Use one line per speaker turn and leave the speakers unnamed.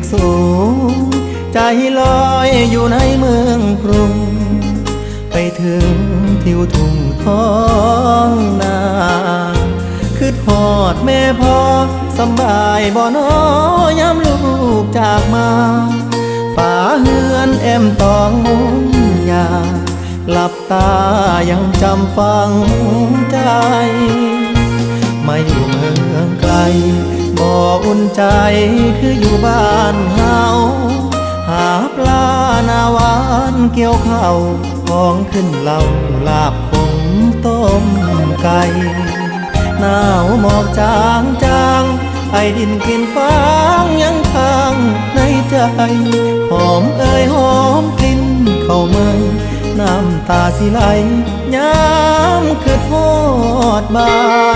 กสูงใจลอยอยู่ในเมืองกรุงไปถึงทิวทุ่งท้องนาคือทอดแม่พ่อสำบายบ่น้อยามลูกจากมาฝ่าเฮือนแอมตองมุงยาหลับตายังจำฟังใจมาอยู่เมืองไกลบ่อุ่นใจคืออยู่บ้านเฮาหาปลาหน้าหวานเกี่ยวข้าวของขึ้นเหล่าลาบคงต้มไก่หนาวหมอกจางจางไอดินกลิ่นฟางยังค้างในใจหอมเอ่ยหอมกลิ่นเข้ามาน้ำตาสิไหลย้ำคือทอดบ้าน